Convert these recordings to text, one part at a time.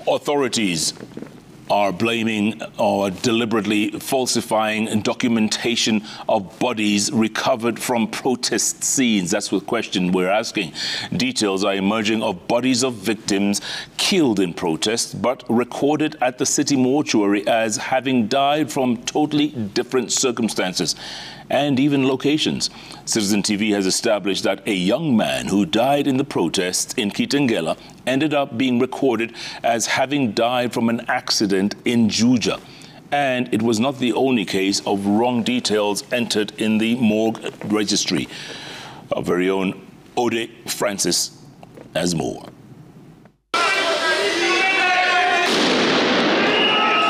Authorities are blaming or deliberately falsifying documentation of bodies recovered from protest scenes. That's the question we're asking. Details are emerging of bodies of victims killed in protest but recorded at the city mortuary as having died from totally different circumstances and even locations. Citizen TV has established that a young man who died in the protests in Kitengela ended up being recorded as having died from an accident in Juja. And it was not the only case of wrong details entered in the morgue registry. Our very own Ode Francis has more.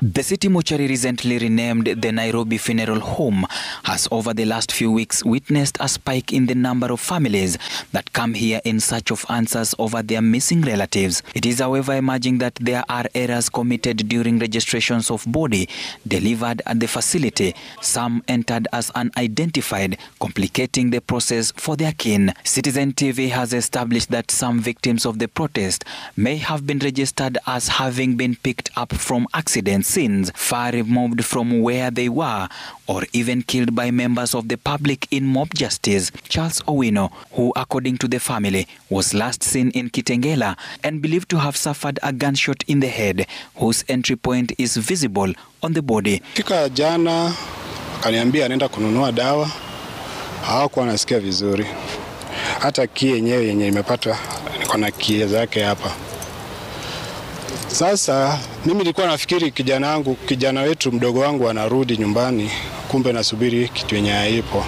The city mortuary, recently renamed the Nairobi Funeral Home, has over the last few weeks witnessed a spike in the number of families that come here in search of answers over their missing relatives. It is, however, emerging that there are errors committed during registrations of body delivered at the facility. Some entered as unidentified, complicating the process for their kin. Citizen TV has established that some victims of the protest may have been registered as having been picked up from accidents scenes far removed from where they were, or even killed by members of the public in mob justice. Charles Owino, who according to the family was last seen in Kitengela and believed to have suffered a gunshot in the head, whose entry point is visible on the body. Fika jana akaniambia anaenda kununua dawa, hawakuwa nasikia vizuri. Hata kie yenye imepata niko na kie zake hapa. Sasa mimi nilikuwa nafikiri kijana wetu mdogo wangu anarudi nyumbani, kumbe nasubiri kitu yenye haipo.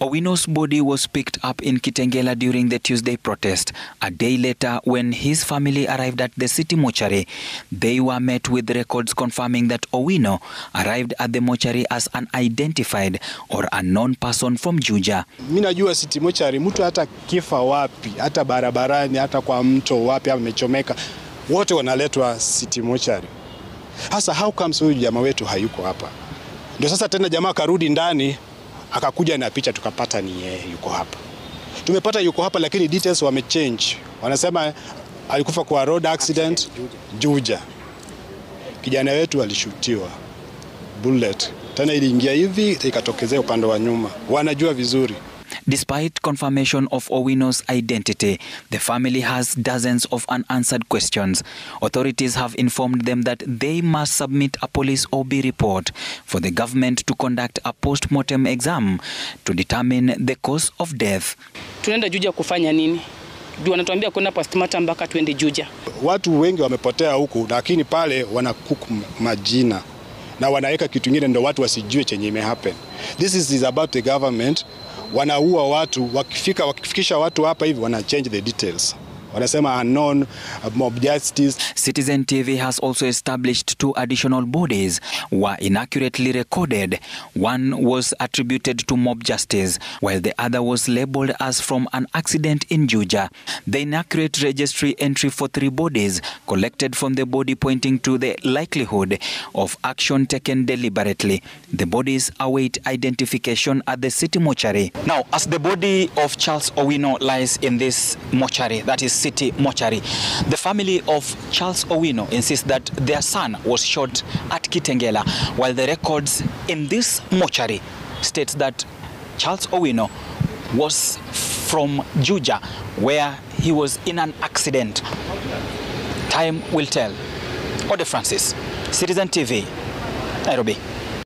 Owino's body was picked up in Kitengela during the Tuesday protest. A day later, when his family arrived at the city mortuary, they were met with records confirming that Owino arrived at the mortuary as an unidentified or unknown person from Juja. Mimi najua city mortuary, mtu hata kifa wapi, hata barabarani, hata kwa mto wapi amechomeka, wote wanaletwa city mortuary. Hasa how comes huyu jamaa wetu hayuko hapa? Ndio sasa tena jamaa karudi ndani, akakuja na picha tukapata ni yeye yuko hapa. Tumepata yuko hapa lakini details wamechange. Wanasema alikufa kwa road accident Juja. Kijana wetu alishutiwa bullet. Tena iliingia hivi ikatokezea upande wa nyuma. Wanajua vizuri. Despite confirmation of Owino's identity, the family has dozens of unanswered questions. Authorities have informed them that they must submit a police OB report for the government to conduct a post-mortem exam to determine the cause of death. Tunaenda Juja kufanya nini? Juu wanatuambia kuna post-mortem mpaka tuende Juja. Watu wengi wamepotea huku, lakini pale wanakuku majina na wanaweka kitu kingine ndio watu wasijue chenye imehappen. This is about the government. Wanaua watu, wakifikisha watu hapa hivi wana change the details. Wanasema unknown, mob justice. Citizen TV has also established 2 additional bodies were inaccurately recorded. One was attributed to mob justice, while the other was labeled as from an accident in Juja. The inaccurate registry entry for 3 bodies collected from the body pointing to the likelihood of action taken deliberately. The bodies await identification at the city mortuary. Now, as the body of Charles Owino lies in this mortuary, that is city mortuary, the family of Charles Owino insists that their son was shot at Kitengela, while the records in this mortuary states that Charles Owino was from Juja, where he was in an accident. Time will tell. Ode Francis, Citizen TV, Nairobi.